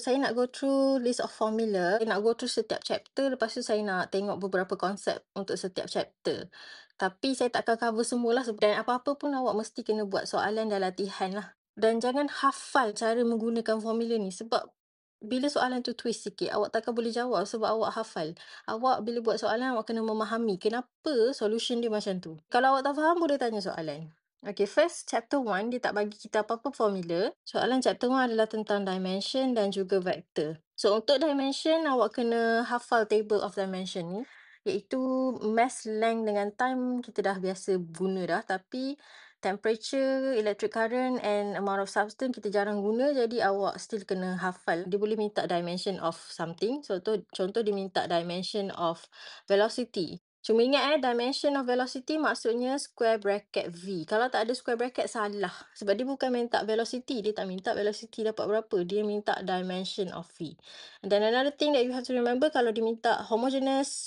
Saya nak go through list of formula, saya nak go through setiap chapter, lepas tu saya nak tengok beberapa konsep untuk setiap chapter. Tapi saya takkan cover semualah dan apa-apa pun awak mesti kena buat soalan dan latihan lah. Dan jangan hafal cara menggunakan formula ni sebab bila soalan tu twist sikit, awak takkan boleh jawab sebab awak hafal. Awak bila buat soalan, awak kena memahami kenapa solution dia macam tu. Kalau awak tak faham, boleh tanya soalan. Okay, first chapter 1 dia tak bagi kita apa-apa formula. Soalan chapter 1 adalah tentang dimension dan juga vector. So untuk dimension awak kena hafal table of dimension ni, iaitu mass, length dengan time kita dah biasa guna dah, tapi temperature, electric current and amount of substance kita jarang guna, jadi awak still kena hafal. Dia boleh minta dimension of something. So contoh dia minta dimension of velocity. Cuma ingat dimension of velocity maksudnya square bracket V. Kalau tak ada square bracket salah. Sebab dia bukan minta velocity. Dia tak minta velocity dapat berapa. Dia minta dimension of V. And then another thing that you have to remember, kalau dia minta homogeneity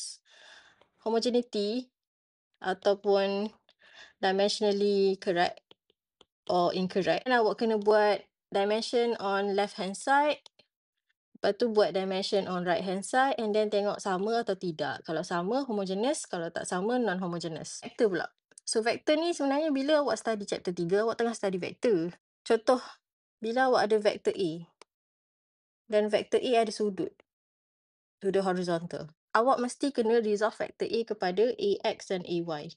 ataupun dimensionally correct or incorrect, then awak kena buat dimension on left hand side. Lepas tu buat dimension on right hand side and then tengok sama atau tidak. Kalau sama, homogeneous. Kalau tak sama, non-homogeneous. Vector pula. So, vector ni sebenarnya bila awak study chapter 3, awak tengah study vector. Contoh, bila awak ada vector A dan vector A ada sudut horizontal. Awak mesti kena resolve vector A kepada AX dan AY.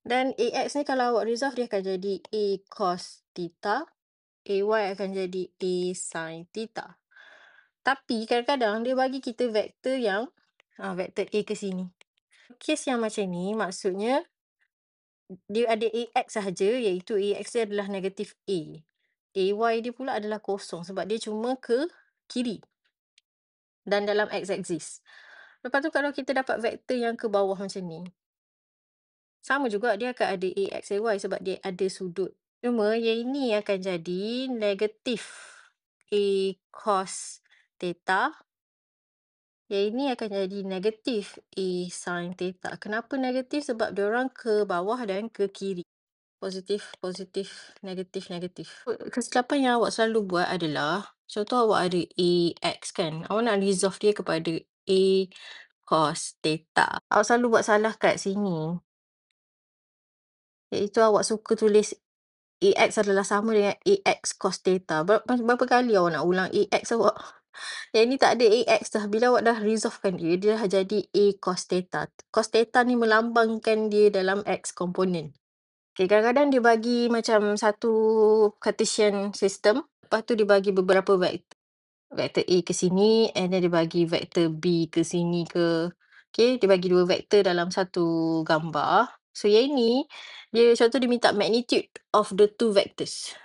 Dan AX ni kalau awak resolve, dia akan jadi A cos theta. AY akan jadi A sin theta. Tapi kadang-kadang dia bagi kita vektor yang vektor A ke sini. Kes yang macam ni maksudnya dia ada AX sahaja, iaitu AX dia adalah negatif A. AY dia pula adalah kosong sebab dia cuma ke kiri dan dalam x-axis. Lepas tu kalau kita dapat vektor yang ke bawah macam ni, sama juga dia akan ada AX, AY sebab dia ada sudut. Cuma yang ini akan jadi negatif A cos theta. Yang ini akan jadi negatif A sin theta. Kenapa negatif? Sebab diorang ke bawah dan ke kiri. Positif, positif, negatif, negatif. Kesilapan yang awak selalu buat adalah, contoh awak ada AX kan. Awak nak resolve dia kepada A cos theta. Awak selalu buat salah kat sini. Iaitu awak suka tulis AX adalah sama dengan AX cos theta. Berapa kali awak nak ulang AX awak? Yang ni tak ada AX dah. Bila awak dah resolvekan dia, dia dah jadi A cos theta. Cos theta ni melambangkan dia dalam X component. Okay, kadang-kadang dia bagi macam satu Cartesian system. Lepas tu dia bagi beberapa vektor. Vektor A ke sini and then dia bagi vektor B ke sini ke. Okay, dia bagi dua vektor dalam satu gambar. So yang ini, dia contoh dia minta magnitude of the two vectors.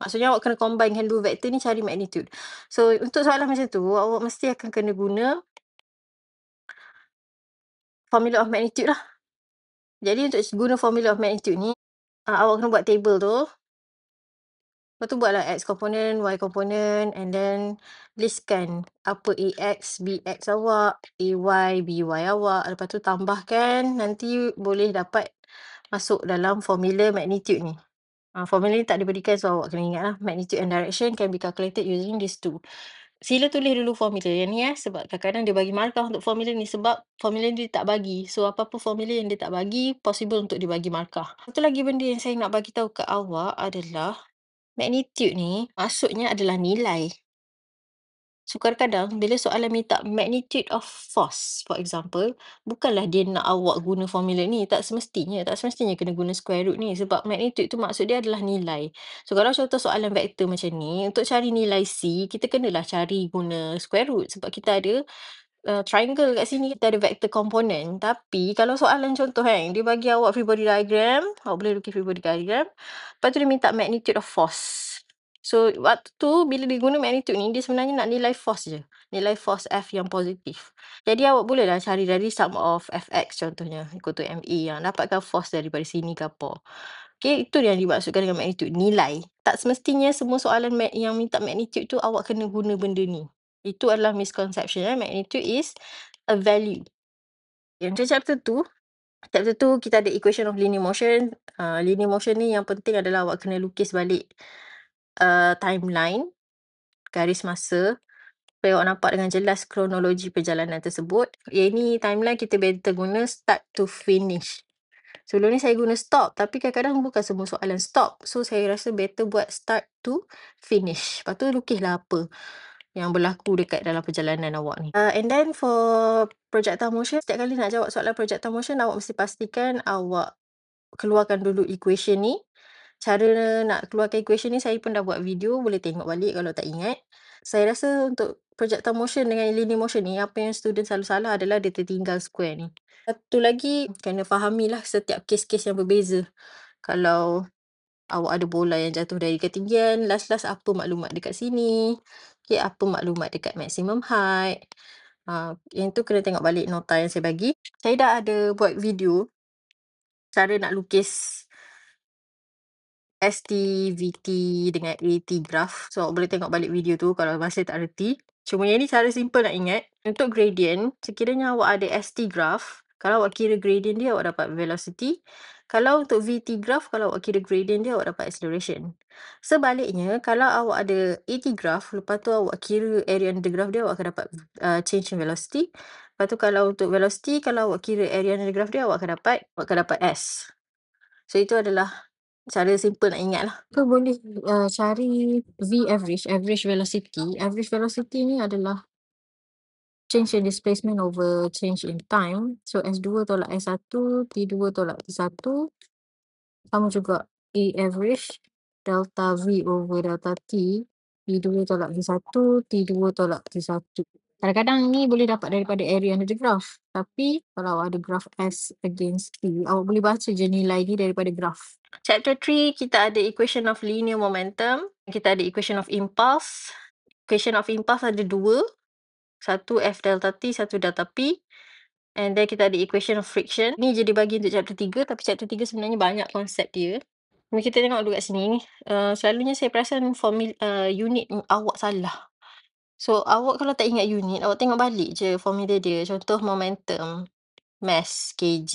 Maksudnya awak kena combinekan dua vektor ni cari magnitude. So untuk soalan macam tu, awak mesti akan kena guna formula of magnitude lah. Jadi untuk guna formula of magnitude ni, awak kena buat table tu. Lepas tu buatlah X component, Y component and then listkan apa AX, BX awak, AY, BY awak. Lepas tu tambahkan, nanti boleh dapat masuk dalam formula magnitude ni. Formula ni tak diberikan, so awak kena ingat lah. Magnitude and direction can be calculated using these two. Sila tulis dulu formula yang ni sebab kadang-kadang dia bagi markah untuk formula ni sebab formula ni dia tak bagi. So apa-apa formula yang dia tak bagi, possible untuk dia bagi markah. Satu lagi benda yang saya nak bagi tahu kat awak adalah magnitude ni maksudnya adalah nilai. So kadang-kadang bila soalan minta magnitude of force, for example, bukanlah dia nak awak guna formula ni. Tak semestinya kena guna square root ni. Sebab magnitude tu maksud dia adalah nilai. So kalau contoh soalan vektor macam ni, untuk cari nilai C, kita kenalah cari guna square root. Sebab kita ada triangle kat sini, kita ada vector component. Tapi kalau soalan contoh kan, dia bagi awak free body diagram, awak boleh lukis free body diagram. Lepas tu dia minta magnitude of force. So waktu tu bila dia guna magnitude ni, dia sebenarnya nak nilai force je. Nilai force F yang positif. Jadi awak bolehlah cari dari sum of Fx contohnya, equal to MA, yang dapatkan force daripada sini ke apa. Okay, itu yang dimaksudkan dengan magnitude, nilai. Tak semestinya semua soalan yang minta magnitude tu awak kena guna benda ni. Itu adalah misconception. Magnitude is a value. Yang chapter tu kita ada equation of linear motion. Linear motion ni yang penting adalah awak kena lukis balik timeline. garis masa supaya awak nampak dengan jelas kronologi perjalanan tersebut. Yang ni timeline kita better guna start to finish. Sebelum ni saya guna stop, tapi kadang-kadang bukan semua soalan stop. So, saya rasa better buat start to finish. Lepas tu lukislah apa yang berlaku dekat dalam perjalanan awak ni. And then for projectile motion, setiap kali nak jawab soalan projectile motion, awak mesti pastikan awak keluarkan dulu equation ni. Cara nak keluarkan equation ni saya pun dah buat video, boleh tengok balik kalau tak ingat. Saya rasa untuk projectile motion dengan linear motion ni, apa yang student selalu salah adalah dia tertinggal square ni. Satu lagi, kena fahamilah setiap kes-kes yang berbeza. Kalau awak ada bola yang jatuh dari ketinggian, last-last apa maklumat dekat sini, okay, apa maklumat dekat maximum height. Yang tu kena tengok balik nota yang saya bagi. Saya dah ada buat video cara nak lukis ST, VT dengan AT graph. So, awak boleh tengok balik video tu kalau masih tak reti. Cuma yang ni cara simple nak ingat. Untuk gradient, sekiranya awak ada ST graph, kalau awak kira gradient dia, awak dapat velocity. Kalau untuk VT graph, kalau awak kira gradient dia, awak dapat acceleration. Sebaliknya, kalau awak ada AT graph, lepas tu awak kira area under the graph dia, awak akan dapat change in velocity. Lepas tu kalau untuk velocity, kalau awak kira area under the graph dia, awak akan dapat S. So, itu adalah cara simple nak ingat lah. So, boleh cari V average, average velocity. Average velocity ni adalah change in displacement over change in time. So, S2 tolak S1, T2 tolak T1. Sama juga A average, delta V over delta T. T2 tolak T1, T2 tolak T1. Kadang-kadang ni boleh dapat daripada area under the graph. Tapi kalau awak ada graph S against T, awak boleh baca je nilai ni daripada graph. Chapter 3, kita ada equation of linear momentum. Kita ada equation of impulse. Equation of impulse ada dua. Satu F delta T, satu delta P. And then kita ada equation of friction. Ni je dibagi untuk chapter 3. Tapi chapter 3 sebenarnya banyak konsep dia. Ni kita tengok dulu kat sini. Selalunya saya perasan unit awak salah. So, awak kalau tak ingat unit, awak tengok balik je formula dia. Contoh momentum. Mass kg,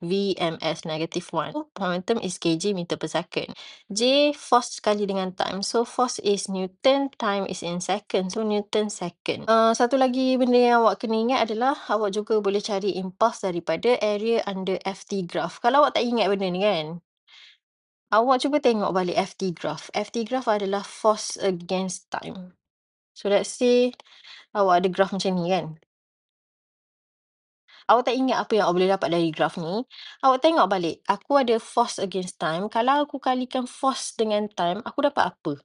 V ms -1. Momentum is kg meter per second. J force sekali dengan time. So force is Newton, time is in second. So Newton second. Satu lagi benda yang awak kena ingat adalah awak juga boleh cari impulse daripada area under FT graph. Kalau awak tak ingat benda ni kan, awak cuba tengok balik FT graph. FT graph adalah force against time. So let's say awak ada graph macam ni kan. Awak tak ingat apa yang awak boleh dapat dari graf ni, awak tengok balik, aku ada force against time, kalau aku kalikan force dengan time, aku dapat apa?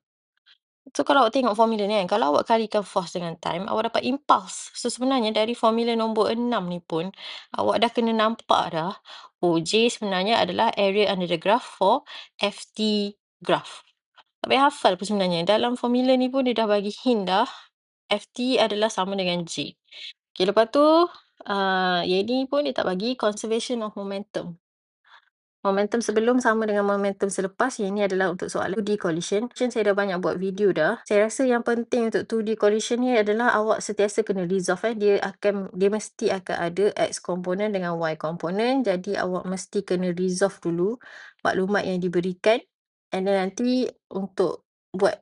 So, kalau awak tengok formula ni kan, kalau awak kalikan force dengan time, awak dapat impulse. So, sebenarnya dari formula nombor 6 ni pun, awak dah kena nampak dah, J sebenarnya adalah area under the graph for FT graph. Tak payah hafal pun sebenarnya. Dalam formula ni pun dia dah bagi hint dah, FT adalah sama dengan J. Okay, lepas tu, yang ni pun dia tak bagi conservation of momentum. Momentum sebelum sama dengan momentum selepas. Yang ni adalah untuk soalan 2D collision. Saya dah banyak buat video dah. Saya rasa yang penting untuk 2D collision ni adalah awak sentiasa kena resolve. Dia mesti akan ada X komponen dengan Y komponen. Jadi awak mesti kena resolve dulu maklumat yang diberikan. And then nanti untuk buat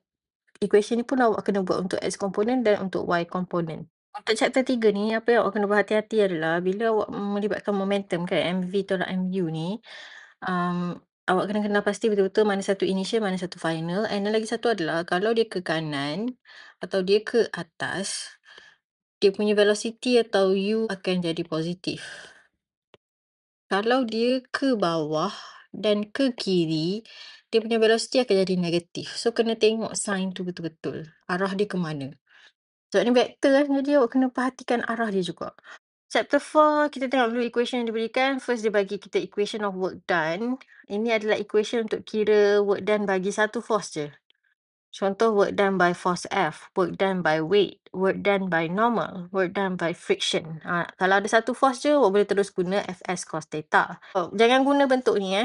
equation ni pun awak kena buat untuk X komponen dan untuk Y komponen. Untuk chapter 3 ni, apa yang awak kena berhati-hati adalah bila awak melibatkan momentum kan, MV tolak MU ni, awak kena kenal pasti betul-betul mana satu initial, mana satu final. And then lagi satu adalah kalau dia ke kanan atau dia ke atas, dia punya velocity atau U akan jadi positif. Kalau dia ke bawah dan ke kiri, dia punya velocity akan jadi negatif. So, kena tengok sign tu betul-betul. Arah dia ke mana. Sebab ni vektor kan, jadi awak kena perhatikan arah dia juga. Chapter 4, kita tengok dulu equation yang diberikan. First, dia bagi kita equation of work done. Ini adalah equation untuk kira work done bagi satu force je. Contoh, work done by force F, work done by weight, work done by normal, work done by friction. Kalau ada satu force je, awak boleh terus guna Fs cos theta. Jangan guna bentuk ni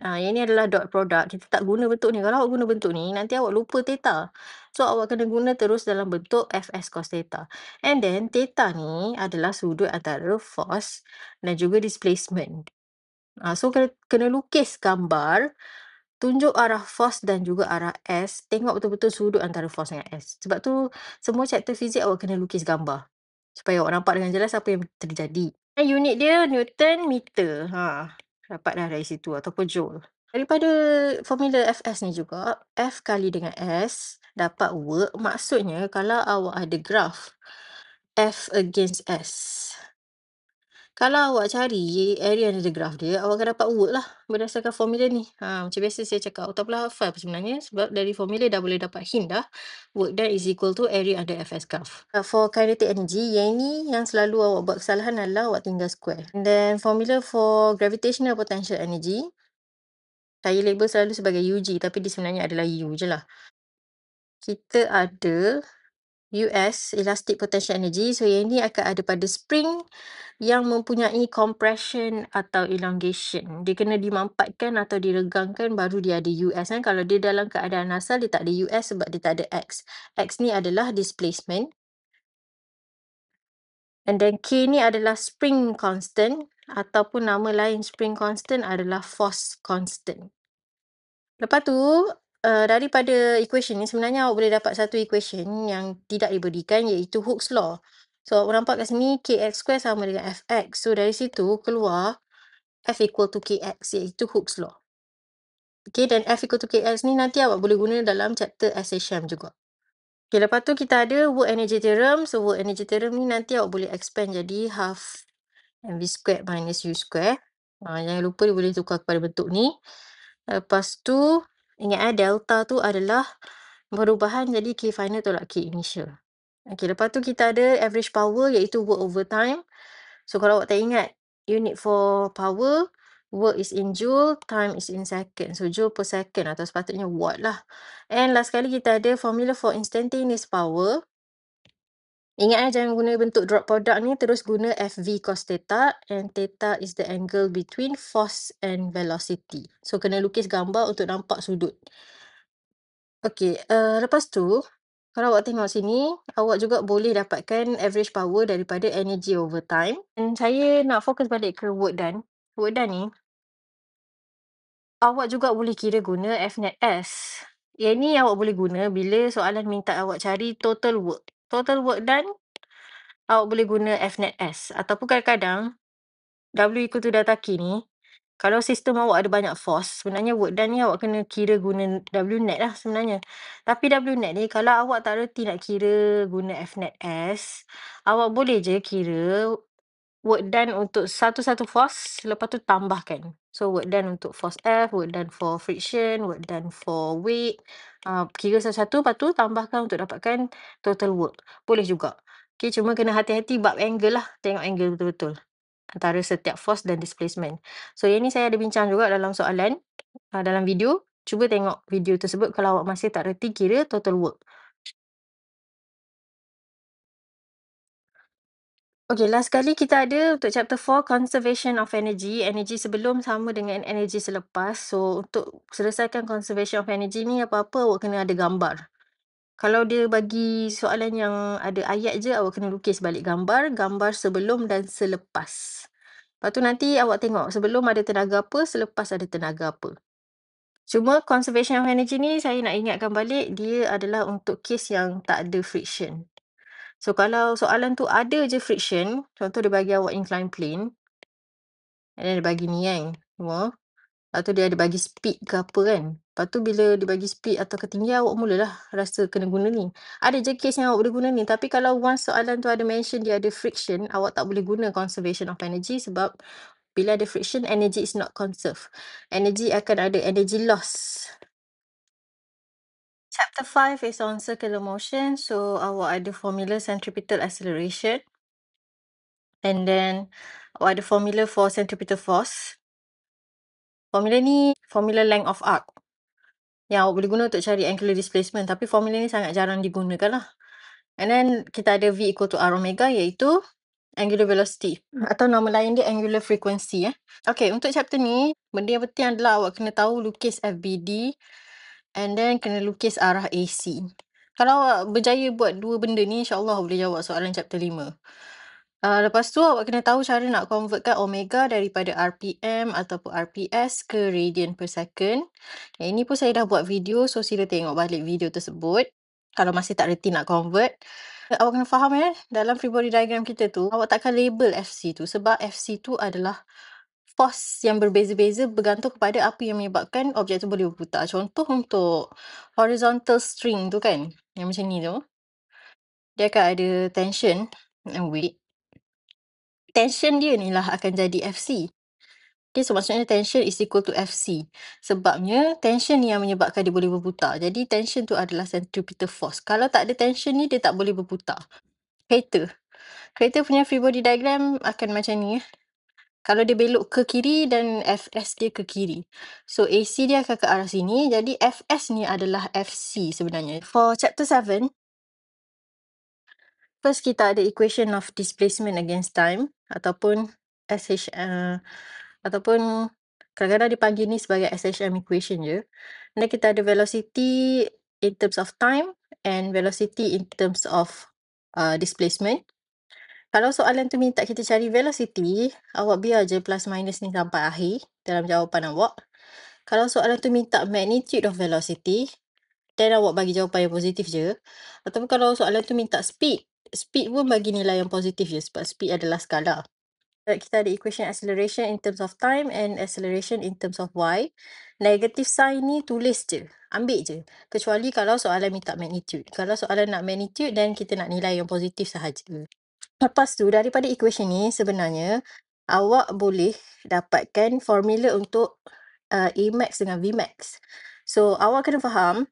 yang ni adalah dot product. Kita tak guna bentuk ni. Kalau awak guna bentuk ni, nanti awak lupa theta. So, awak kena guna terus dalam bentuk Fs cos theta. And then, theta ni adalah sudut antara force dan juga displacement. So, kena lukis gambar tunjuk arah force dan juga arah S, tengok betul-betul sudut antara force dengan S. Sebab tu semua chapter fizik awak kena lukis gambar, supaya awak nampak dengan jelas apa yang terjadi. Unit dia Newton meter, dapat dah dari situ, ataupun joule. Daripada formula Fs ni juga, F kali dengan S dapat work. Maksudnya kalau awak ada graf F against S, kalau awak cari area yang ada graf dia, awak akan dapat work lah berdasarkan formula ni. Macam biasa saya cakap, awak tak perlu hafal apa sebenarnya, sebab dari formula dah boleh dapat hint dah. Work done is equal to area under Fs graph. For kinetic energy, yang ini yang selalu awak buat kesalahan adalah awak tinggal square. And then formula for gravitational potential energy, saya label selalu sebagai UG, tapi dia sebenarnya adalah U je lah. Kita ada US, elastic potential energy. So yang ini akan ada pada spring yang mempunyai compression atau elongation. Dia kena dimampatkan atau diregangkan baru dia ada US kan. Kalau dia dalam keadaan asal, dia tak ada US sebab dia tak ada X. X ni adalah displacement. And then K ni adalah spring constant, ataupun nama lain spring constant adalah force constant. Lepas tu, daripada equation ni sebenarnya awak boleh dapat satu equation yang tidak diberikan, iaitu Hooke's law. So awak nampak kat sini kx square sama dengan fx. So dari situ keluar F equal to kx, iaitu Hooke's law. Okay, dan F equal to kx ni nanti awak boleh guna dalam chapter SHM juga. Okay, lepas tu kita ada work energy theorem. So work energy theorem ni nanti awak boleh expand jadi half mv squared minus u square. Jangan lupa dia boleh tukar kepada bentuk ni. Lepas tu, ingat delta tu adalah perubahan jadi K final tolak K initial. Okay, lepas tu kita ada average power, iaitu work over time. So kalau awak tak ingat, unit for power, work is in joule, time is in second. So joule per second atau sepatutnya watt lah. And last kali kita ada formula for instantaneous power. Ingat jangan guna bentuk drop product ni, terus guna FV cos theta, and theta is the angle between force and velocity. So kena lukis gambar untuk nampak sudut. Okay, lepas tu kalau awak tengok sini, awak juga boleh dapatkan average power daripada energy over time. Dan saya nak fokus balik ke work done. Work done ni, awak juga boleh kira guna Fnet S. Yang ni awak boleh guna bila soalan minta awak cari total work. Total work done, awak boleh guna Fnet S. Ataupun kadang-kadang, W equal to delta K ni, kalau sistem awak ada banyak force, sebenarnya work done ni awak kena kira guna W net lah sebenarnya. Tapi W net ni, kalau awak tak reti nak kira guna Fnet S, awak boleh je kira work done untuk satu-satu force, lepas tu tambahkan. So work done untuk force F, work done for friction, work done for weight. Kira satu-satu, lepas tu tambahkan untuk dapatkan total work. Boleh juga. Okay, cuma kena hati-hati bab angle lah. Tengok angle betul-betul antara setiap force dan displacement. So yang ni saya ada bincang juga dalam soalan, dalam video. Cuba tengok video tersebut kalau awak masih tak reti kira total work. Okay, last kali kita ada untuk chapter 4, conservation of energy. Energy sebelum sama dengan energy selepas. So untuk selesaikan conservation of energy ni, apa-apa awak kena ada gambar. Kalau dia bagi soalan yang ada ayat je, awak kena lukis balik gambar, gambar sebelum dan selepas. Lepas tu nanti awak tengok sebelum ada tenaga apa, selepas ada tenaga apa. Cuma conservation of energy ni saya nak ingatkan balik, dia adalah untuk kes yang tak ada friction. So kalau soalan tu ada je friction, contoh dia bagi awak inclined plane, and then dia bagi ni kan, semua. Lepas tu dia ada bagi speed ke apa kan. Lepas tu bila dia bagi speed atau ketinggian, awak mulalah rasa kena guna ni. Ada je case yang awak boleh guna ni. Tapi kalau once soalan tu ada mention dia ada friction, awak tak boleh guna conservation of energy sebab bila ada friction, energy is not conserved. Energy akan ada energy loss. Chapter 5 is on circular motion. So awak ada formula centripetal acceleration. And then awak ada formula for centripetal force. Formula ni formula length of arc yang awak boleh guna untuk cari angular displacement. Tapi formula ni sangat jarang digunakan lah. And then kita ada V equal to R omega, iaitu angular velocity. Atau nama lain dia angular frequency. Okay, untuk chapter ni, benda yang penting adalah awak kena tahu lukis FBD. And then kena lukis arah AC. Kalau awak berjaya buat dua benda ni, insyaAllah boleh jawab soalan chapter 5. Lepas tu awak kena tahu cara nak convertkan omega daripada RPM ataupun RPS ke radian per second. Yang ini pun saya dah buat video, so sila tengok balik video tersebut kalau masih tak reti nak convert. Awak kena faham dalam free body diagram kita tu, awak takkan label FC tu sebab FC tu adalah force yang berbeza-beza bergantung kepada apa yang menyebabkan objek tu boleh berputar. Contoh untuk horizontal string tu kan, yang macam ni tu, dia akan ada tension and weight. Tension dia ni lah akan jadi FC. Okay, so maksudnya tension is equal to FC. Sebabnya tension ni yang menyebabkan dia boleh berputar. Jadi tension tu adalah centripetal force. Kalau tak ada tension ni, dia tak boleh berputar. Kereta. Kereta punya free body diagram akan macam ni. Kalau dia belok ke kiri dan FS dia ke kiri. So AC dia akan ke arah sini. Jadi FS ni adalah FC sebenarnya. For chapter 7, first kita ada equation of displacement against time ataupun ataupun kadang-kadang dipanggil ni sebagai SHM equation je. Dan kita ada velocity in terms of time and velocity in terms of displacement. Kalau soalan tu minta kita cari velocity, awak biar je plus minus ni sampai akhir dalam jawapan awak. Kalau soalan tu minta magnitude of velocity, then awak bagi jawapan yang positif je. Ataupun kalau soalan tu minta speed, speed pun bagi nilai yang positif je sebab speed adalah skala. Kita ada equation acceleration in terms of time and acceleration in terms of y. Negative sign ni tulis je, ambil je. Kecuali kalau soalan minta magnitude. Kalau soalan nak magnitude, then kita nak nilai yang positif sahaja. Lepas tu, daripada equation ni sebenarnya, awak boleh dapatkan formula untuk A max dengan V max. So, awak kena faham,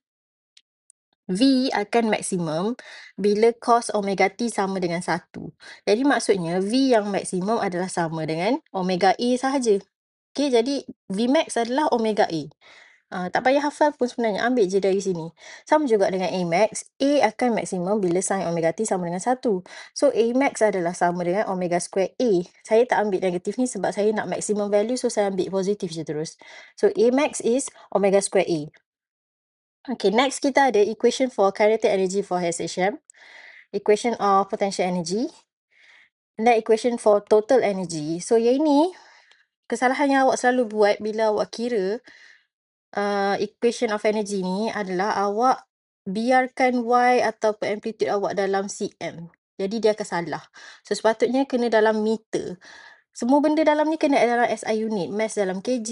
V akan maksimum bila cos omega T sama dengan 1. Jadi maksudnya V yang maksimum adalah sama dengan omega A sahaja. Okay, jadi V max adalah omega A. Tak payah hafal pun sebenarnya, ambil je dari sini. Sama juga dengan A max, A akan maksimum bila sin omega T sama dengan 1. So A max adalah sama dengan omega square A. Saya tak ambil negatif ni sebab saya nak maximum value, so saya ambil positif je terus. So A max is omega square A. Okay, next kita ada equation for kinetic energy for SHM, equation of potential energy, dan equation for total energy. So yang ini, kesalahan yang awak selalu buat bila awak kira equation of energy ni adalah awak biarkan Y ataupun amplitude awak dalam cm. Jadi dia akan salah. So sepatutnya kena dalam meter. Semua benda dalam ni kena dalam SI unit. Mass dalam kg,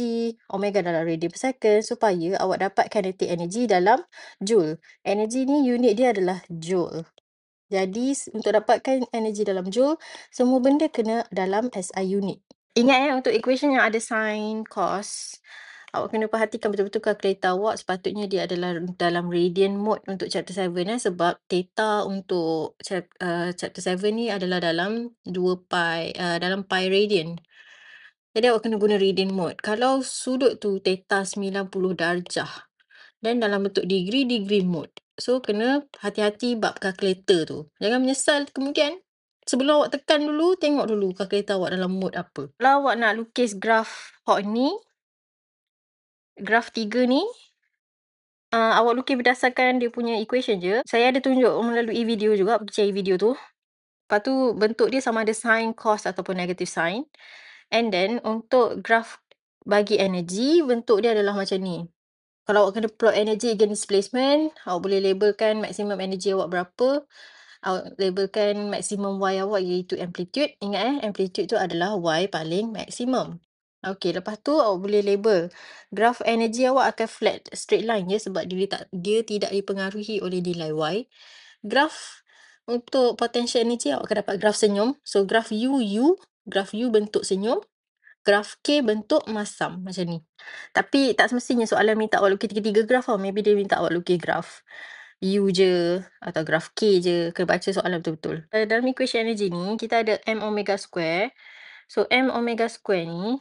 omega dalam radian per second supaya awak dapat kinetic energy dalam joule. Energy ni unit dia adalah joule. Jadi untuk dapatkan energy dalam joule, semua benda kena dalam SI unit. Ingat untuk equation yang ada sin, cos, awak kena perhatikan betul-betul kalkulator awak sepatutnya dia adalah dalam radian mode untuk chapter 7 sebab theta untuk chapter 7 ni adalah dalam 2 pi dalam pi radian. Jadi awak kena guna radian mode. Kalau sudut tu theta 90 darjah dan dalam bentuk degree mode. So kena hati-hati bab kalkulator tu. Jangan menyesal kemudian. Sebelum awak tekan dulu, tengok dulu kalkulator awak dalam mode apa. Kalau awak nak lukis graf hot ni, graf 3 ni, awak lukis berdasarkan dia punya equation je. Saya ada tunjuk melalui video juga, pergi cari video tu. Lepas tu bentuk dia sama ada sin, cos ataupun negative sign. And then untuk graf bagi energy, bentuk dia adalah macam ni. Kalau awak kena plot energy against displacement, awak boleh labelkan maximum energy awak berapa. Awak labelkan maximum Y awak iaitu amplitude. Ingat amplitude tu adalah Y paling maksimum. Okey, lepas tu awak boleh label. Graf energy awak akan flat straight line je sebab dia tidak dipengaruhi oleh nilai Y. Graf untuk potential energy awak akan dapat graf senyum. So graf graf U bentuk senyum. Graf K bentuk masam macam ni. Tapi tak semestinya soalan minta awak lukis tiga-tiga graf tau. Maybe dia minta awak lukis graf U je atau graf K je. Kena baca soalan betul-betul. Dalam equation energy ni, kita ada M omega square. So, M omega square ni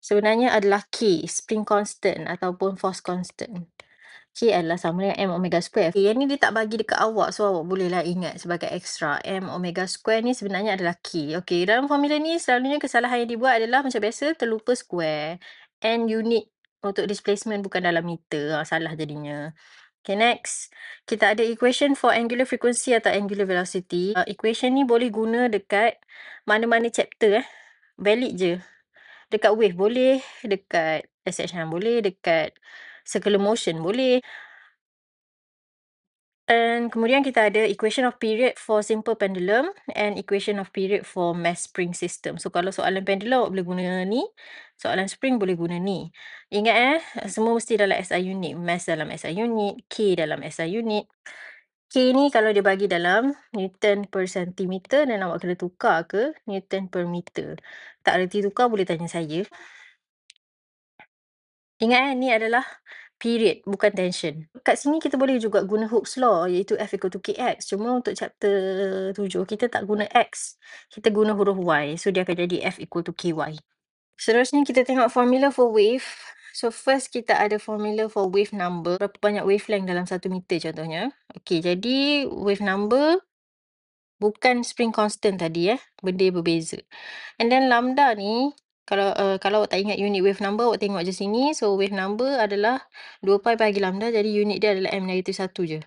sebenarnya adalah K, spring constant ataupun force constant. K adalah sama dengan M omega square. Okay, yang ni dia tak bagi dekat awak. So, awak bolehlah ingat sebagai extra. M omega square ni sebenarnya adalah K. Okay, dalam formula ni selalunya kesalahan yang dibuat adalah macam biasa terlupa square. And unit untuk displacement bukan dalam meter. Salah jadinya. Okay, next. Kita ada equation for angular frequency atau angular velocity. Equation ni boleh guna dekat mana-mana chapter Valid je. Dekat wave boleh, dekat SH6 boleh, dekat circular motion boleh. And kemudian kita ada equation of period for simple pendulum and equation of period for mass spring system. So kalau soalan pendulum awak boleh guna ni, soalan spring boleh guna ni. Ingat semua mesti dalam SI unit, mass dalam SI unit, K dalam SI unit. K ni kalau dia bagi dalam Newton per centimeter dan awak kena tukar ke Newton per meter. Tak reti tukar boleh tanya saya. Ingat ni adalah period, bukan tension. Kat sini kita boleh juga guna Hooke's law iaitu F equal to Kx. Cuma untuk chapter 7 kita tak guna X. Kita guna huruf Y. So dia akan jadi F equal to Ky. Seterusnya kita tengok formula for wave. So first kita ada formula for wave number. Berapa banyak wavelength dalam 1 meter contohnya. Okay, jadi wave number bukan spring constant tadi benda berbeza. And then lambda ni kalau awak tak ingat unit wave number, awak tengok je sini. So wave number adalah 2 pi bagi lambda, jadi unit dia adalah m-1 je.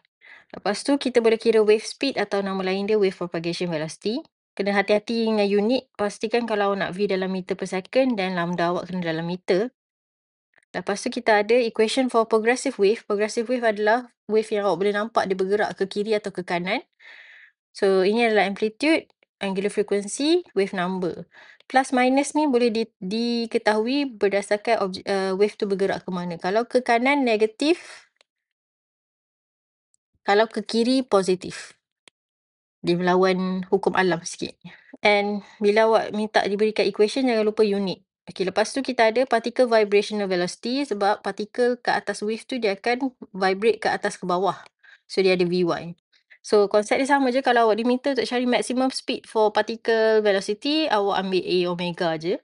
Lepas tu kita boleh kira wave speed atau nama lain dia wave propagation velocity. Kena hati-hati dengan unit. Pastikan kalau awak nak V dalam meter per second dan lambda awak kena dalam meter. Lepas tu kita ada equation for progressive wave. Progressive wave adalah wave yang awak boleh nampak dia bergerak ke kiri atau ke kanan. So ini adalah amplitude, angular frequency, wave number. Plus minus ni boleh diketahui berdasarkan wave tu bergerak ke mana. Kalau ke kanan negatif, kalau ke kiri positif. Dia melawan hukum alam sikit. And bila awak minta diberikan equation, jangan lupa unit. Okay, lepas tu kita ada particle vibrational velocity sebab particle ke atas wave tu dia akan vibrate ke atas ke bawah. So dia ada Vy. So konsep dia sama je. Kalau awak diminta untuk cari maximum speed for particle velocity, awak ambil A omega je.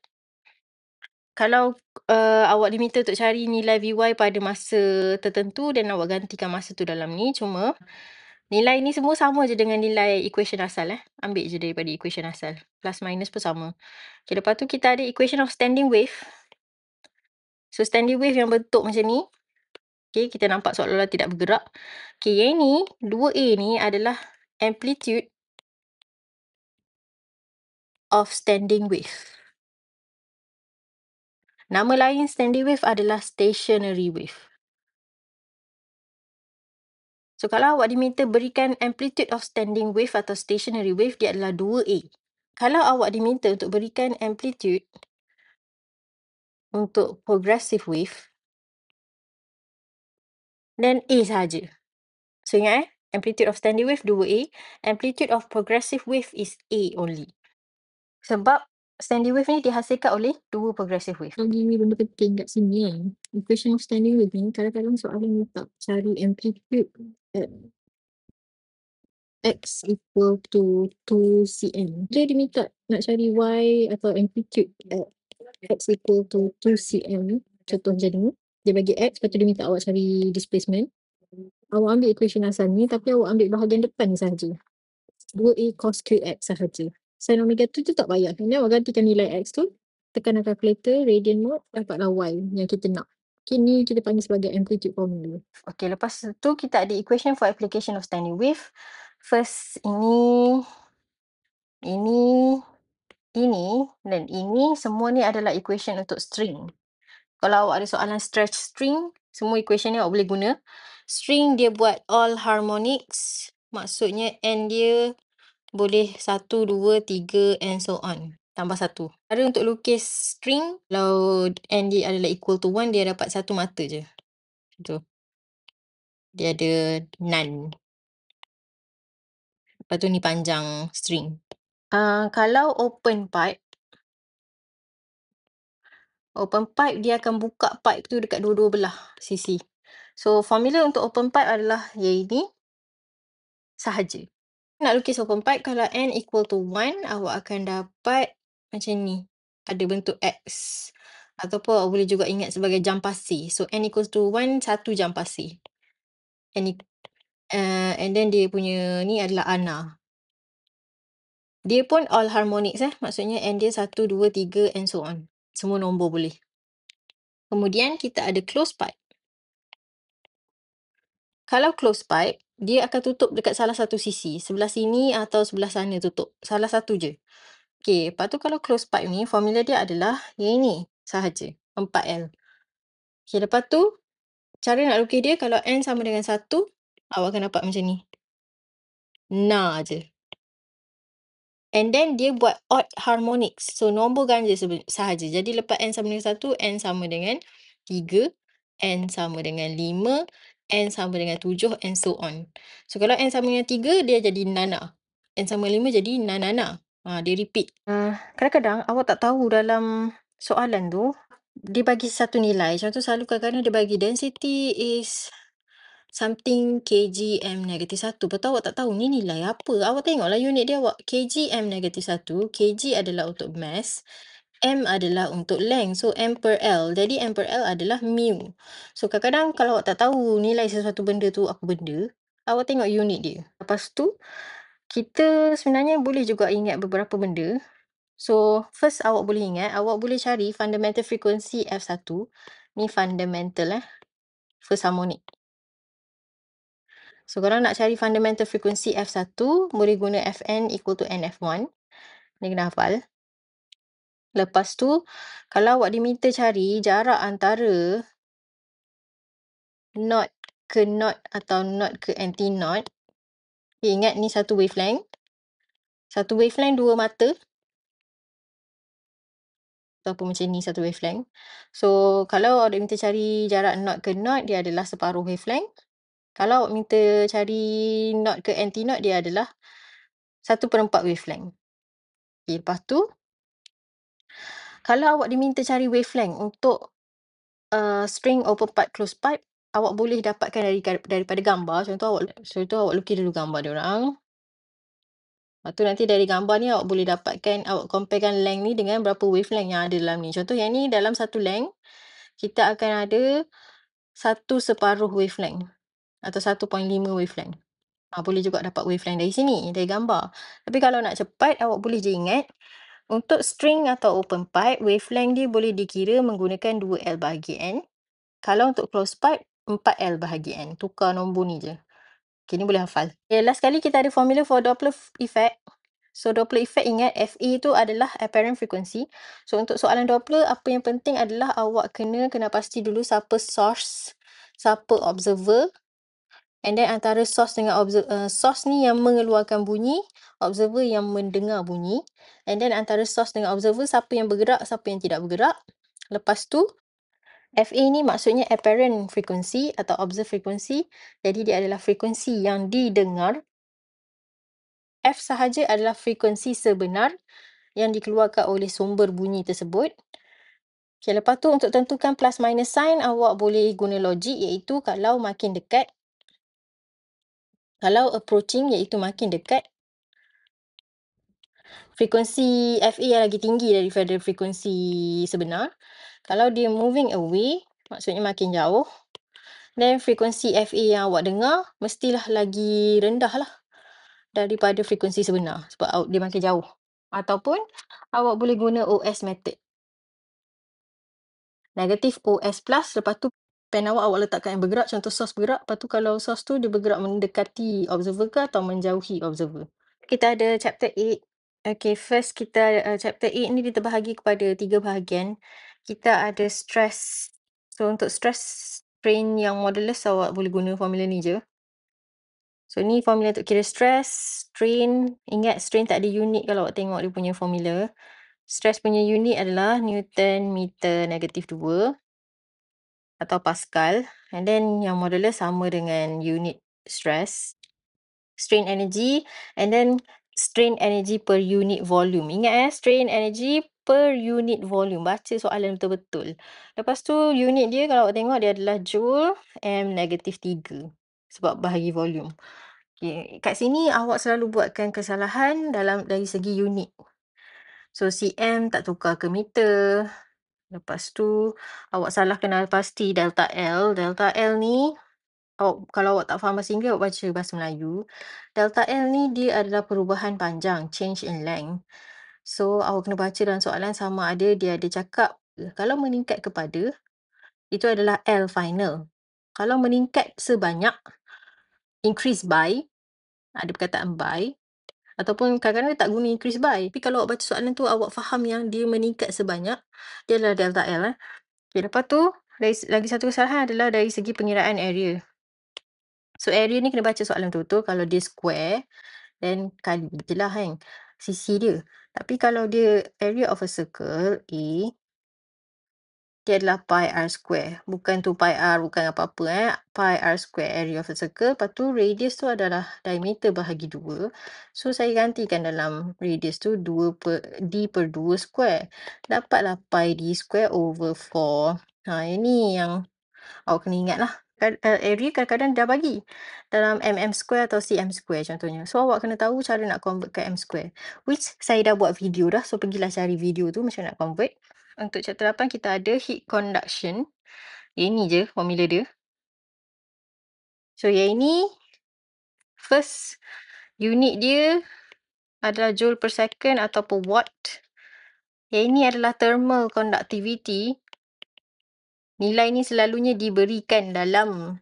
Kalau awak diminta untuk cari nilai Vy pada masa tertentu dan awak gantikan masa tu dalam ni, cuma nilai ni semua sama je dengan nilai equation asal Ambil je daripada equation asal. Plus minus pun sama. Okay, lepas tu kita ada equation of standing wave. So standing wave yang bentuk macam ni. Okay, kita nampak seolah-olah tidak bergerak. Okay, yang ni, 2A ni adalah amplitude of standing wave. Nama lain standing wave adalah stationary wave. So kalau awak diminta berikan amplitude of standing wave atau stationary wave, dia adalah 2A. Kalau awak diminta untuk berikan amplitude untuk progressive wave, then A sahaja. So ingat amplitude of standing wave 2A, amplitude of progressive wave is A only. Sebab standing wave ni dihasilkan oleh dua progressive wave. Lagi benda penting kat sini equation of standing wave ni kadang-kadang soalan minta cari amplitude at x equal to 2 cm. Dia diminta nak cari y atau amplitude at x equal to 2 cm. Contoh macam ni. Dia bagi x, lepas tu dia minta awak cari displacement. Awak ambil equation asal ni, tapi awak ambil bahagian depan ni sahaja. 2A cos QX sahaja. Sin omega tu tak payah. Ini awak gantikan nilai X tu, tekan calculator, radian mode, dapatlah Y yang kita nak. Okay, ni kita panggil sebagai amplitude formula. Okay, lepas tu kita ada equation for application of standing wave. First, ini, dan ini, semua ni adalah equation untuk string. Kalau awak ada soalan stretch string, semua equation ni awak boleh guna. String dia buat all harmonics, maksudnya N dia boleh 1, 2, 3 and so on. Tambah 1. Cara untuk lukis string, kalau N dia adalah equal to 1, dia dapat satu mata je. Tu. Dia ada none. Lepas tu ni panjang string. Kalau open pipe dia akan buka pipe tu dekat dua-dua belah sisi. So formula untuk open pipe adalah yang ini sahaja. Nak lukis open pipe, kalau N equal to 1, awak akan dapat macam ni. Ada bentuk X. Ataupun awak boleh juga ingat sebagai jam pasir. So N equals to 1, satu jam pasir. And then dia punya ni adalah ana. Dia pun all harmonics maksudnya N dia 1, 2, 3 and so on. Semua nombor boleh. Kemudian kita ada closed pipe. Kalau close pipe, dia akan tutup dekat salah satu sisi, sebelah sini atau sebelah sana tutup, salah satu je. Okey, lepas tu kalau close pipe ni formula dia adalah yang ini sahaja, 4L. Okey, lepas tu cara nak lukis dia kalau N sama dengan 1, awak akan dapat macam ni. Nah je. And then dia buat odd harmonics. So nombor ganja sahaja. Jadi lepas N sama dengan 1, N sama dengan 3, N sama dengan 5, N sama dengan 7, and so on. So kalau N sama dengan 3, dia jadi nana. N sama dengan 5 jadi nanana. Dia repeat. Kadang-kadang awak tak tahu dalam soalan tu, dia bagi satu nilai. Contoh selalu kadang-kadang dia bagi density is something kgm -1. Lepas tu awak tak tahu ni nilai apa. Awak tengoklah unit dia awak. Kgm -1. Kg adalah untuk mass. M adalah untuk length. So, M per L. Jadi, M per L adalah mu. So, kadang-kadang kalau awak tak tahu nilai sesuatu benda tu apa benda, awak tengok unit dia. Lepas tu, kita sebenarnya boleh juga ingat beberapa benda. So, first awak boleh ingat, awak boleh cari fundamental frequency F1. Ni fundamental first harmonic. So, kalau nak cari fundamental frequency F1, boleh guna Fn equal to NF1. Ni kena hafal. Lepas tu, kalau awak diminta cari jarak antara knot ke knot atau knot ke anti-knot, ingat ni satu wavelength. Satu wavelength, dua mata. Ataupun macam ni satu wavelength. So, kalau awak diminta cari jarak knot ke knot, dia adalah separuh wavelength. Kalau awak minta cari knot ke anti-knot, dia adalah 1/4 wavelength. Okay, lepas tu, kalau awak diminta cari wavelength untuk string open pipe, close pipe, awak boleh dapatkan daripada gambar. Contoh awak lukis dulu gambar dia orang. Lepas tu nanti dari gambar ni awak boleh dapatkan, awak comparekan length ni dengan berapa wavelength yang ada dalam ni. Contoh yang ni dalam satu length, kita akan ada 1/4 wavelength atau 1.5 wavelength. Boleh juga dapat wavelength dari sini, dari gambar. Tapi kalau nak cepat, awak boleh je ingat, untuk string atau open pipe, wavelength dia boleh dikira menggunakan 2L bahagi N. Kalau untuk close pipe, 4L bahagi N. Tukar nombor ni je. Okay, ni boleh hafal. Okay, last sekali kita ada formula for Doppler effect. So, Doppler effect ingat, FE tu adalah apparent frequency. So, untuk soalan Doppler, apa yang penting adalah awak kena pasti dulu siapa source, siapa observer. And then antara source dengan source ni yang mengeluarkan bunyi, observer yang mendengar bunyi. And then antara source dengan observer, siapa yang bergerak, siapa yang tidak bergerak. Lepas tu, FA ni maksudnya apparent frequency atau observed frequency. Jadi dia adalah frekuensi yang didengar. F sahaja adalah frekuensi sebenar yang dikeluarkan oleh sumber bunyi tersebut. Okay, lepas tu untuk tentukan plus minus sign, awak boleh guna logik, iaitu kalau makin dekat, kalau approaching iaitu makin dekat, frekuensi FA yang lagi tinggi daripada frekuensi sebenar. Kalau dia moving away, maksudnya makin jauh, then frekuensi FA yang awak dengar mestilah lagi rendah lah daripada frekuensi sebenar sebab dia makin jauh. Ataupun awak boleh guna OS method. Negatif OS plus, lepas tu pen awak letakkan yang bergerak, contoh source bergerak, lepas tu kalau source tu dia bergerak mendekati observer ke atau menjauhi observer. Kita ada chapter 8. Okay, first kita chapter 8 ni kita bahagi kepada 3 bahagian. Kita ada stress. So, untuk stress strain yang modulus, awak boleh guna formula ni je. So, ni formula untuk kira stress, strain. Ingat, strain tak ada unit kalau awak tengok dia punya formula. Stress punya unit adalah Newton meter negatif 2 atau Pascal. And then yang modulus sama dengan unit stress. Strain energy, and then strain energy per unit volume. Ingat strain energy per unit volume. Baca soalan betul-betul. Lepas tu unit dia kalau awak tengok dia adalah joule M negatif 3. Sebab bahagi volume. Okay. Kat sini awak selalu buatkan kesalahan dari segi unit. So, cm tak tukar ke meter. Lepas tu awak salah kenal pasti delta L. Delta L ni, kalau awak tak faham bahasa Inggeris, awak baca bahasa Melayu. Delta L ni dia adalah perubahan panjang, change in length. So, awak kena baca dalam soalan sama ada dia ada cakap, kalau meningkat kepada, itu adalah L final. Kalau meningkat sebanyak, increase by, ada perkataan by, ataupun kadang-kadang dia tak guna increase by. Tapi kalau awak baca soalan tu awak faham yang dia meningkat sebanyak, dia adalah delta L, eh. Okey, lepas tu lagi satu kesalahan adalah dari segi pengiraan area. So area ni kena baca soalan betul-betul. Kalau dia square, then kali je lah kan sisi dia. Tapi kalau dia area of a circle A, dia adalah pi r square. Bukan tu pi r, bukan apa-apa, pi r square area of a circle. Lepas tu radius tu adalah diameter bahagi 2. So saya gantikan dalam radius tu 2 per d per 2 square. Dapatlah pi d square over 4. Ini yang awak kena ingat lah. Area kadang-kadang dah bagi dalam mm square atau cm square contohnya. So awak kena tahu cara nak convert ke m square. Which saya dah buat video dah. So pergilah cari video tu macam nak convert. Untuk chapter 8 kita ada heat conduction. Ini je formula dia. So yang ini first unit dia adalah joule per second ataupun watt. Yang ini adalah thermal conductivity. Nilai ni selalunya diberikan dalam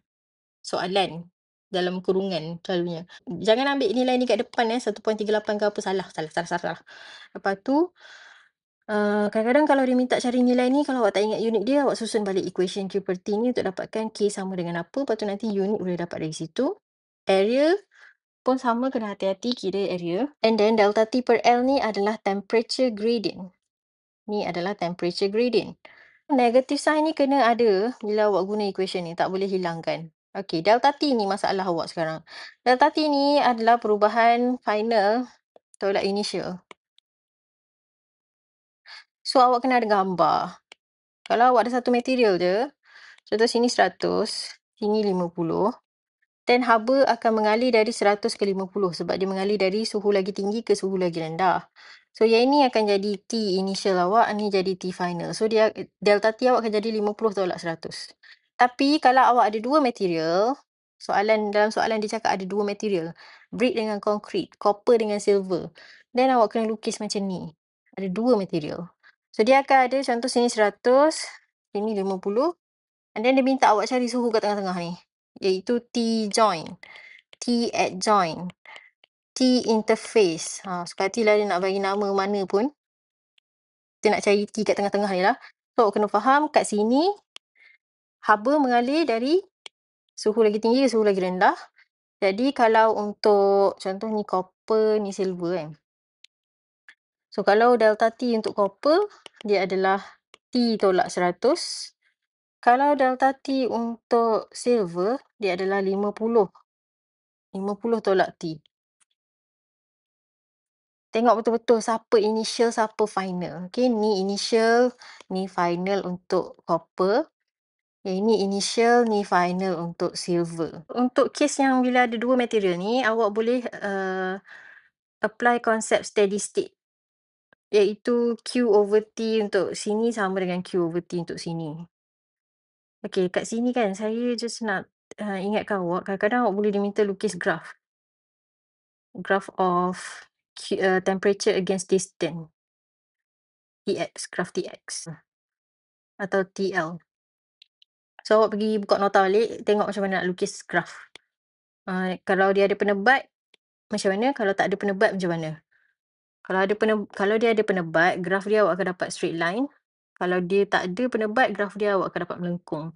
soalan, dalam kurungan selalunya. Jangan ambil nilai ni kat depan 1.38 ke apa, salah. Lepas tu kadang-kadang kalau dia minta cari nilai ni, kalau awak tak ingat unit dia, awak susun balik equation Q per T ni untuk dapatkan K sama dengan apa. Lepas tu nanti unit boleh dapat dari situ. Area pun sama, kena hati-hati kira area. And then delta T per L ni adalah temperature gradient. Ni adalah temperature gradient. Negative sign ni kena ada bila awak guna equation ni, tak boleh hilangkan. Okey, delta T ni masalah awak sekarang. Delta T ni adalah perubahan final tolak initial. So awak kena ada gambar. Kalau awak ada satu material je, contoh sini 100, sini 50, then haba akan mengalir dari 100 ke 50 sebab dia mengalir dari suhu lagi tinggi ke suhu lagi rendah. So yang ini akan jadi T initial awak, ni jadi T final. So dia delta T awak akan jadi 50 tolak 100. Tapi kalau awak ada dua material, dalam soalan dia cakap ada dua material, brick dengan concrete, copper dengan silver. Then awak kena lukis macam ni. Ada dua material. So dia akan ada contoh sini 100, sini 50. And then dia minta awak cari suhu kat tengah-tengah ni, iaitu T join, T adjoint, T interface. Suka hatilah dia nak bagi nama mana pun. Kita nak cari T kat tengah-tengah ni lah. So awak kena faham kat sini haba mengalir dari suhu lagi tinggi ke suhu lagi rendah. Jadi kalau untuk contoh ni copper, ni silver kan. So kalau delta T untuk copper, dia adalah T tolak 100. Kalau delta T untuk silver, dia adalah 50. 50 tolak T. Tengok betul-betul siapa initial, siapa final. Okay, ni initial, ni final untuk copper. Yang ini initial, ni final untuk silver. Untuk case yang bila ada dua material ni, awak boleh apply konsep steady state. Iaitu Q over T untuk sini sama dengan Q over T untuk sini. Okay, kat sini kan saya just nak ingatkan awak, kadang-kadang awak boleh diminta lukis graph. Graph of temperature against distance. TX, graph TX. Atau TL. So awak pergi buka nota balik, tengok macam mana nak lukis graph. Kalau dia ada penebat, macam mana? Kalau tak ada penebat, macam mana? Kalau dia ada penebat, graf dia awak akan dapat straight line. Kalau dia tak ada penebat, graf dia awak akan dapat melengkung.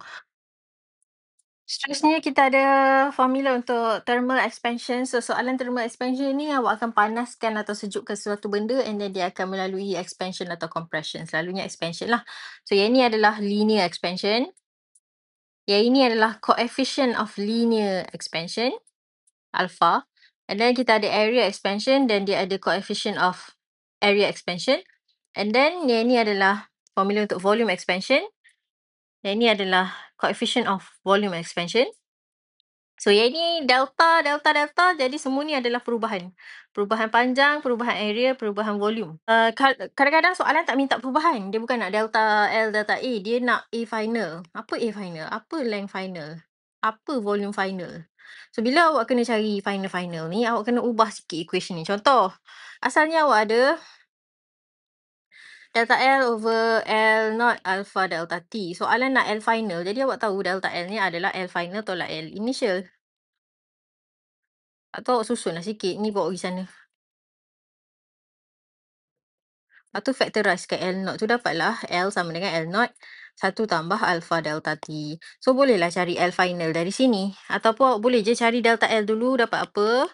Seterusnya kita ada formula untuk thermal expansion. So soalan thermal expansion ni awak akan panaskan atau sejukkan sesuatu benda and then dia akan melalui expansion atau compression. Selalunya expansion lah. So yang ini adalah linear expansion. Yang ini adalah coefficient of linear expansion, alpha. And then kita ada area expansion dan dia ada coefficient of area expansion. And then yang ini adalah formula untuk volume expansion. Yang ini adalah coefficient of volume expansion. So yang ini delta. Jadi semua ni adalah perubahan. Perubahan panjang, perubahan area, perubahan volume. Kadang-kadang soalan tak minta perubahan. Dia bukan nak delta L, delta A. Dia nak A final. Apa A final? Apa length final? Apa volume final? So bila awak kena cari final ni, awak kena ubah sikit equation ni. Contoh, asalnya awak ada delta L over L not alpha delta T. Soalan nak L final. Jadi awak tahu delta L ni adalah L final tolak L initial. Atau awak susunlah sikit, ni bawa pergi sana. Lepas tu factorise L naught tu dapatlah L sama dengan L naught 1 tambah alpha delta T. So bolehlah cari L final dari sini. Ataupun awak boleh je cari delta L dulu dapat apa.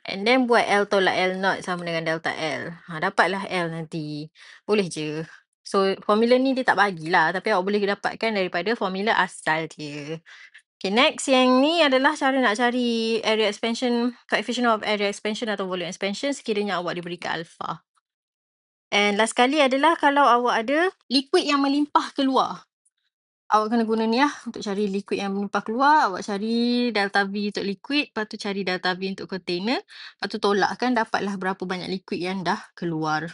And then buat L tolak L naught sama dengan delta L. Dapatlah L nanti. Boleh je. So formula ni dia tak bagilah. Tapi awak boleh dapatkan daripada formula asal dia. Okay, next yang ni adalah cara nak cari area expansion, coefficient of area expansion atau volume expansion sekiranya awak diberikan alpha. And last kali adalah kalau awak ada liquid yang melimpah keluar. Awak kena guna ni lah untuk cari liquid yang melimpah keluar. Awak cari delta V untuk liquid. Lepas tu cari delta V untuk container. Lepas tu tolakkan dapatlah berapa banyak liquid yang dah keluar.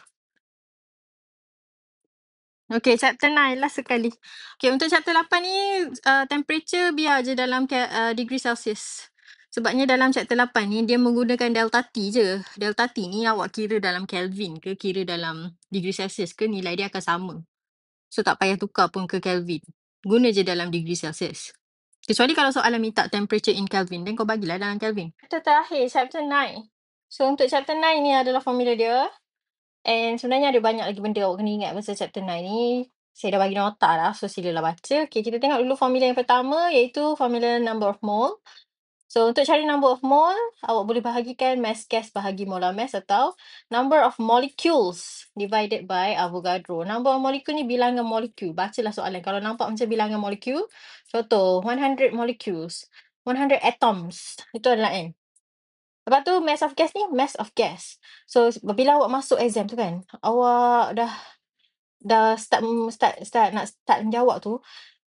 Okay, chapter 9 last sekali. Okay, untuk chapter 8 ni temperature biar je dalam degree Celsius. Sebabnya dalam chapter 8 ni dia menggunakan delta T je. Delta T ni awak kira dalam Kelvin ke kira dalam degree Celsius ke nilai dia akan sama. So tak payah tukar pun ke Kelvin. Guna je dalam degree Celsius. Kecuali kalau soalan minta temperature in Kelvin, then kau bagilah dalam Kelvin. Chapter terakhir, chapter 9. So untuk chapter 9 ni adalah formula dia. And sebenarnya ada banyak lagi benda awak kena ingat pasal chapter 9 ni. Saya dah bagi nota lah, so silalah baca. Okay, kita tengok dulu formula yang pertama iaitu formula number of mole. So untuk cari number of mole, awak boleh bahagikan mass gas bahagi molar mass atau number of molecules divided by Avogadro. Number of molecule ni bilangan molekul. Bacalah soalan. Kalau nampak macam bilangan molekul, contoh 100 molecules, 100 atoms. Itu adalah N. Lepas tu mass of gas ni mass of gas. So bila awak masuk exam tu kan, awak dah start menjawab tu,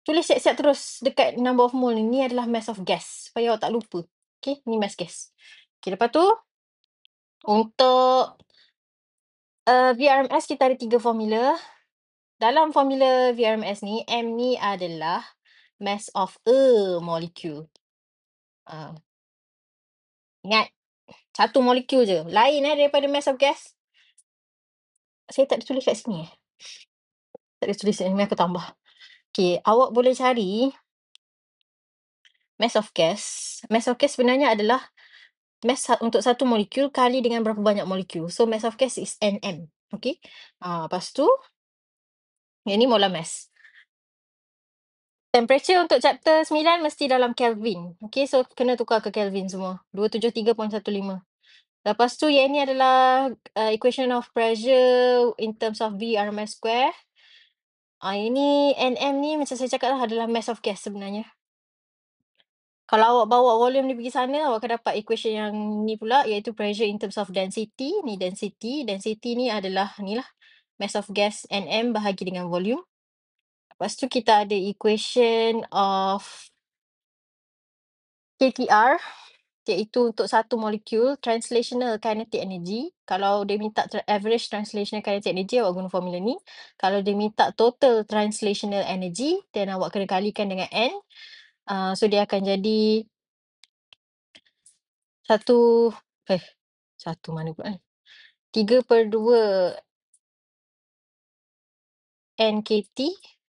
tulis siap-siap terus dekat number of mole ni. Ni adalah mass of gas. Supaya awak tak lupa. Okay, ni mass gas. Okay, lepas tu untuk VRMS kita ada 3 formula. Dalam formula VRMS ni, M ni adalah mass of a molecule. Ingat, satu molekul je. Lain daripada mass of gas. Saya tak ada tulis kat sini Tak ada tulis sini, aku tambah. Okay, awak boleh cari mass of gas. Mass of gas sebenarnya adalah mass untuk satu molekul kali dengan berapa banyak molekul. So mass of gas is Nm. Okay. Lepas tu, yang ni molar mass. Temperature untuk chapter 9 mesti dalam Kelvin. Okay, so kena tukar ke Kelvin semua. 273.15. Lepas tu yang ni adalah equation of pressure in terms of V RMS square. Ini Nm ni macam saya cakap lah adalah mass of gas sebenarnya. Kalau awak bawa volume ni pergi sana, awak akan dapat equation yang ni pula iaitu pressure in terms of density. Ni density. Density ni adalah ni lah. Mass of gas Nm bahagi dengan volume. Lepas tu kita ada equation of KTR iaitu untuk satu molekul translational kinetic energy. Kalau dia minta average translational kinetic energy, awak guna formula ni. Kalau dia minta total translational energy, then awak kena kalikan dengan N. So dia akan jadi satu mana pula ni? 3/2 NKT.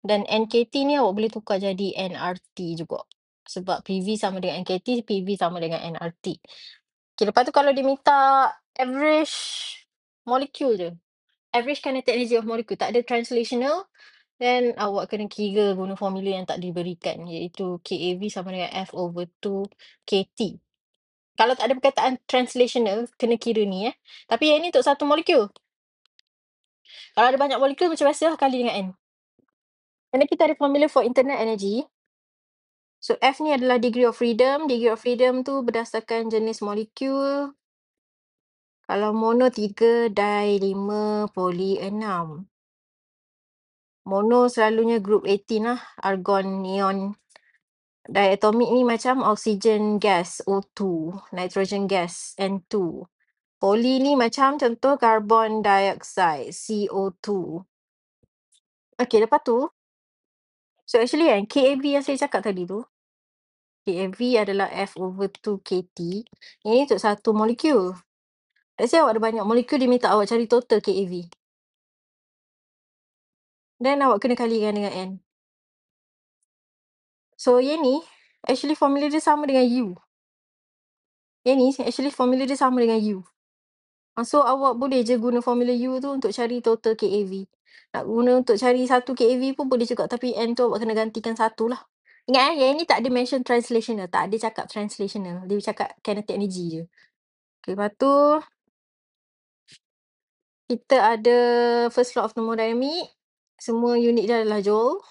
Dan NKT ni awak boleh tukar jadi nRT juga. Sebab PV sama dengan NKT, PV sama dengan nRT. Okay, lepas tu kalau dia minta average molekul je. Average kinetic energy of molecule. Tak ada translational. Then awak kena kira guna formula yang tak diberikan. Iaitu KAV sama dengan F/2 KT. Kalau tak ada perkataan translational, kena kira ni Tapi yang ni untuk satu molekul. Kalau ada banyak molekul, macam biasa kali dengan N. And kita ada formula for internal energy. So F ni adalah degree of freedom. Degree of freedom tu berdasarkan jenis molekul. Kalau mono 3, di 5, poli 6. Mono selalunya group 18 lah. Argon, neon. Diatomic ni macam oxygen gas, O2. Nitrogen gas, N2. Poli ni macam contoh carbon dioxide, CO2. Okay, lepas tu. So actually KAV yang saya cakap tadi tu. KAV adalah F/2 KT. Ini untuk satu molekul. Let's say awak ada banyak molekul, dia minta awak cari total KAV. Dan awak kena kalikan dengan N. So yang ni, actually formula dia sama dengan U. Yang ni actually formula dia sama dengan U. So awak boleh je guna formula U tu untuk cari total KAV. Nak guna untuk cari 1 KAV pun boleh juga, tapi N tu awak kena gantikan 1 lah. Ingat yang ni tak ada mention translational, tak ada cakap translational. Dia cakap kinetic energy je. Okay, lepas tu kita ada first law of thermodynamic. Semua unit dia adalah joule.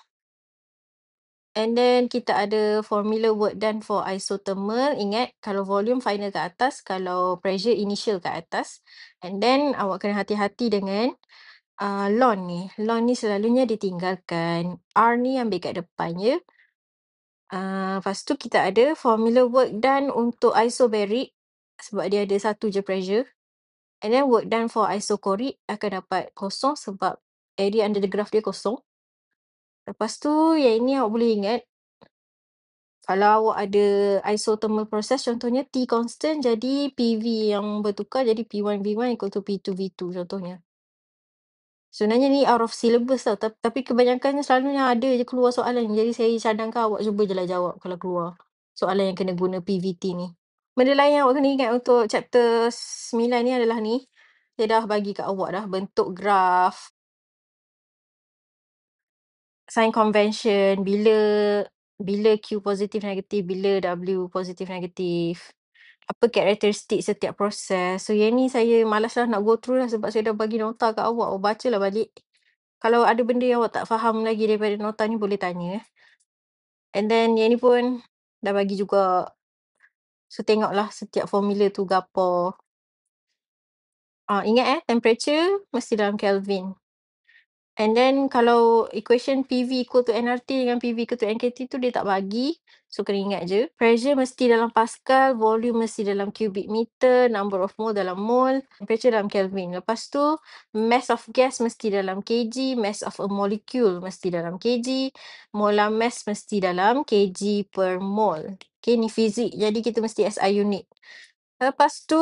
And then kita ada formula work done for isothermal. Ingat, kalau volume final kat atas, kalau pressure initial kat atas. And then awak kena hati-hati dengan lon ni. Lon ni selalunya ditinggalkan. R ni ambil kat depan je. Lepas tu kita ada formula work done untuk isobaric. Sebab dia ada satu je pressure. And then work done for isochoric akan dapat kosong sebab area under the graph dia kosong. Lepas tu yang ini awak boleh ingat, kalau awak ada isothermal process, contohnya T constant, jadi PV yang bertukar jadi P1V1 equal to P2V2 contohnya. Sebenarnya ni out of syllabus tau, tapi kebanyakannya selalunya ada je keluar soalan ni. Jadi saya cadangkan awak cuba je lah jawab kalau keluar soalan yang kena guna PVT ni. Benda lain yang awak kena ingat untuk chapter 9 ni adalah ni. Saya dah bagi kat awak dah bentuk graf, sign convention, bila Q positif negatif, bila W positif negatif, apa karakteristik setiap proses. So yang ni saya malas lah nak go through lah sebab saya dah bagi nota kat awak. Awak baca lah balik. Kalau ada benda yang awak tak faham lagi daripada nota ni boleh tanya. And then yang ni pun dah bagi juga. So tengoklah setiap formula tu gapo. Ingat temperature mesti dalam Kelvin. And then kalau equation PV equal to nRT dengan PV equal to nKT tu dia tak bagi. So kena ingat je. Pressure mesti dalam Pascal, volume mesti dalam cubic meter, number of mole dalam mole, temperature dalam Kelvin. Lepas tu mass of gas mesti dalam kg, mass of a molecule mesti dalam kg, molar mass mesti dalam kg per mole. Okay, ni fizik. Jadi kita mesti SI unit. Lepas tu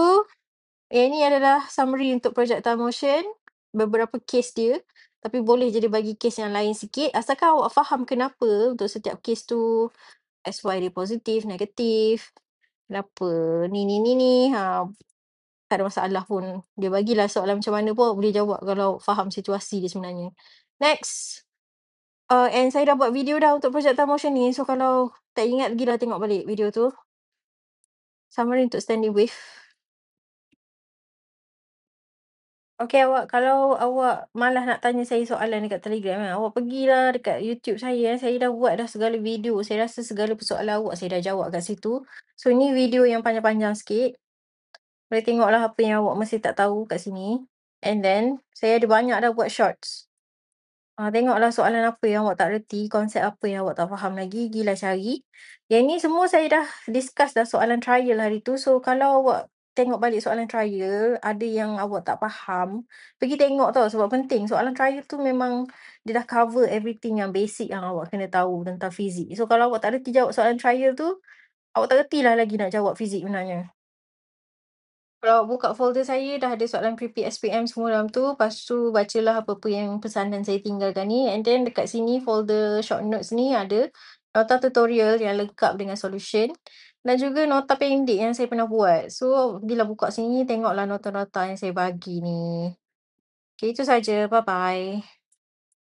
ini adalah summary untuk projectile motion. Beberapa case dia. Tapi boleh je dia bagi case yang lain sikit. Asalkan awak faham kenapa untuk setiap case tu SY dia positif, negatif. Kenapa ni. Tak ada masalah pun. Dia bagilah soalan macam mana pun boleh jawab kalau faham situasi dia sebenarnya. Next. And saya dah buat video dah untuk projectile motion ni. So kalau tak ingat lagi dah tengok balik video tu. Summary untuk standing wave. Okay awak, kalau awak malas nak tanya saya soalan dekat Telegram kan, awak pergilah dekat YouTube saya. Saya dah buat dah segala video. Saya rasa segala persoalan awak saya dah jawab kat situ. So ni video yang panjang-panjang sikit. Boleh tengoklah apa yang awak masih tak tahu kat sini. And then saya ada banyak dah buat shorts. Tengoklah soalan apa yang awak tak reti, konsep apa yang awak tak faham lagi, gilah cari. Yang ni semua saya dah discuss dah soalan trial hari tu. So kalau awak tengok balik soalan trial, ada yang awak tak faham, pergi tengok tau sebab penting. Soalan trial tu memang dia dah cover everything yang basic yang awak kena tahu tentang fizik. So kalau awak tak reti jawab soalan trial tu, awak tak retilah lagi nak jawab fizik sebenarnya. Kalau buka folder saya dah ada soalan pre-P SPM semua dalam tu. Lepas tu bacalah apa-apa yang pesanan saya tinggalkan ni. And then dekat sini folder short notes ni ada nota tutorial yang lengkap dengan solution. Dan juga nota pendek yang saya pernah buat. So bila buka sini tengoklah nota-nota yang saya bagi ni. Okay, itu saja. Bye-bye.